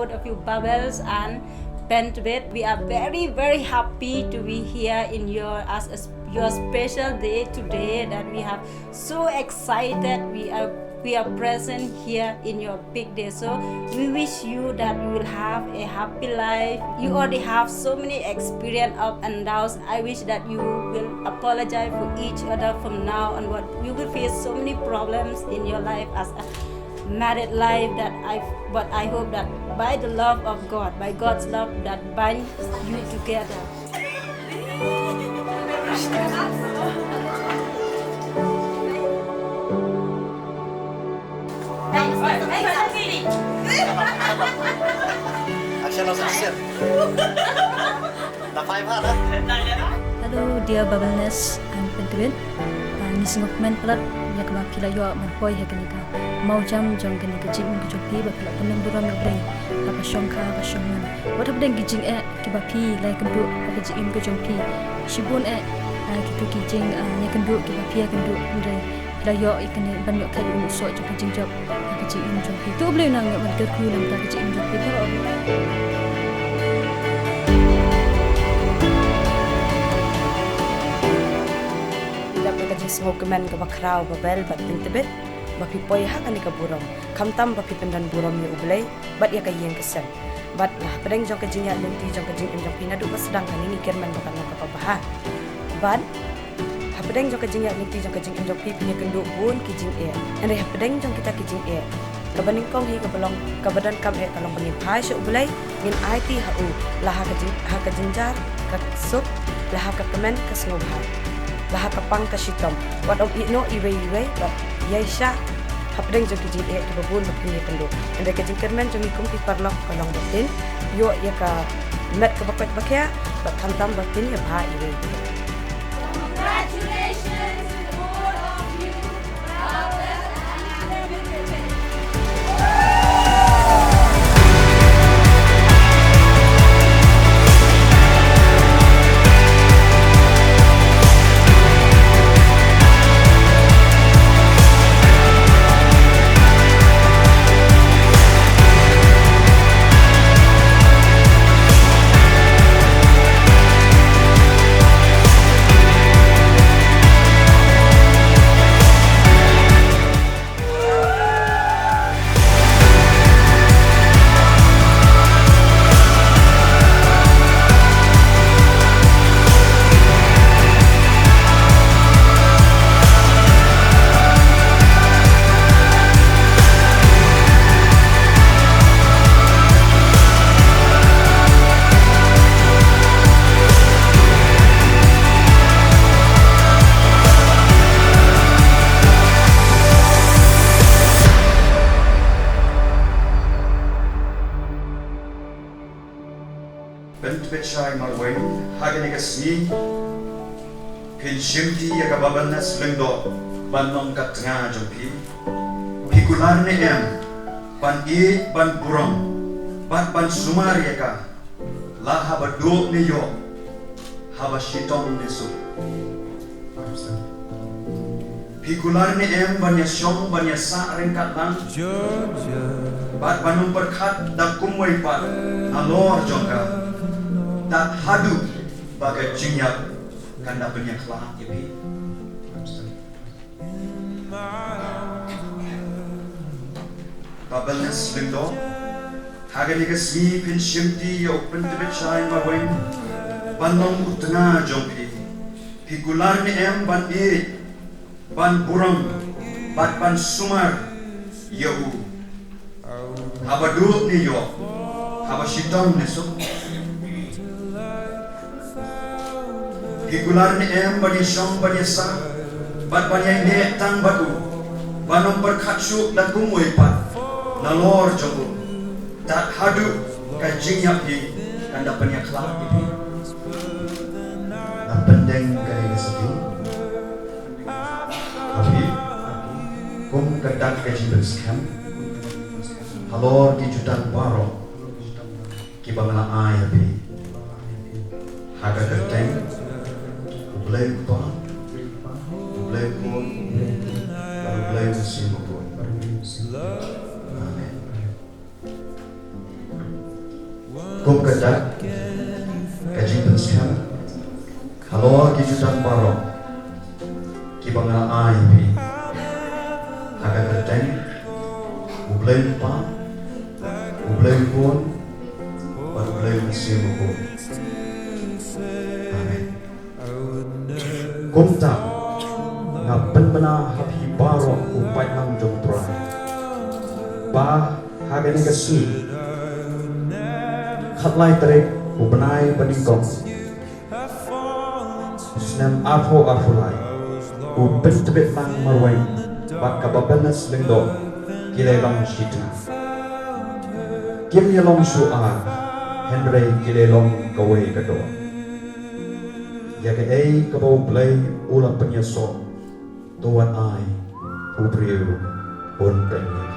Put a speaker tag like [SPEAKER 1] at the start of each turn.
[SPEAKER 1] both of you, Bubbles and Pentwit. We are very, very happy to be here in your special day today. That we have so excited. We are present here in your big day. So we wish you that you will have a happy life. You already have so many experience up and downs. I wish that you will apologize for each other from now on. What you will face so many problems in your life as a married life. But I hope that by the love of God, by God's love that binds you together.
[SPEAKER 2] Action. Dah 5 hard
[SPEAKER 3] Hello dear Bubbleness and Pentwit. Ni singok men pelat ya kaba pila yo man hoy he kanika. Mau jam jong kanika jing ke jopi ba pila penem buram yo breng. Apa shongka ba shongman. What up deng gijing kiba pi lai kendu apa jing ke jopi. Shibun kitu kijing ya kendu kiba pi ya kendu ndre. Pila yo ikene ban yo kai unu so jong kijing job. Apa jing jopi. Tu boleh nang yo man ke ku nang ta jing jopi ba.
[SPEAKER 4] Smokeman ke bakrau babel bat Pentwit bapi poi hak ani ka burom kamtam bapi pendan burom ye ublei bat ya kayeng kesen bat lah pedeng jong kejing ya lenti jong kejing jong pina du sedang kan ini kerman bakan ka pabah bat ha pedeng jong kejing ya lenti jong kejing jong pi punya kenduk bun kijing ande ha pedeng jong kita kijing kabaning kong hi kabalong kabadan kam kalong pengin pai se ublei ngin IT hu lah ha kejing jar ka sup lah ha ka kemen ka snobha lah kapang kasitom wat om ino iwe bat yaisha hapdeng jo kijing ke babun bakni pendo ande kijing kermen jo mikum pi parlok kalong batin yo ya ka met ka bakwet bakya bat kantam batin ya bha iwe.
[SPEAKER 5] Congratulations to all of you, Bubbles and Pentwit.
[SPEAKER 6] Pentwit Shai Marway, Haganigasni, Pinshimti Yagababanas Lindo, Banong Katanga Jompi, Pikularne Ban Ban Burong, Ban Sumariaka, La Habado Niyo, Habashiton Nesu. Pikularne Ban Yashong Ban Yasa Renkatlang, Bat Banung Berkat Dakumway Pat, Alor Jongka. Tak hadu bagai jinyak kanda banyak lah ibi. Bubbleness lindo, hagani kasmi pinshimti yo Pentwit Shai Marway, banong utna jompi, pigular ni ban ban burang, ban sumar yo, habadu ni yo, habashitong nesuk. Pigular ni bani syong bani sa bat bani ide tang batu banom berkhatsu dan kumui pat nalor jogo tak hadu kajing yapi dan dapat yang kelak ini dan pendeng kaya sepi tapi kum kedak kajing bersekam halor di jutaan baro kibangla ay yapi haga kerteng Blame God, blame God, blame the sin of God. Amen. Halo kijutan parok kibangna ai pi aga kerteng ublay pa ublay pun baru ublay musim pun. Amin. Kumta ngaben bena hapi parok upai nang jong trai ba haga ni kesu khatlai trek ubenai peningkong Senam afulai uben tebet mang marwai bak kababanas lengdo kilai long shitna kim yalong su'a Henry kilai long kawai kado yaga ei kabau play ula penyeso tuan ai ubriu pun penyi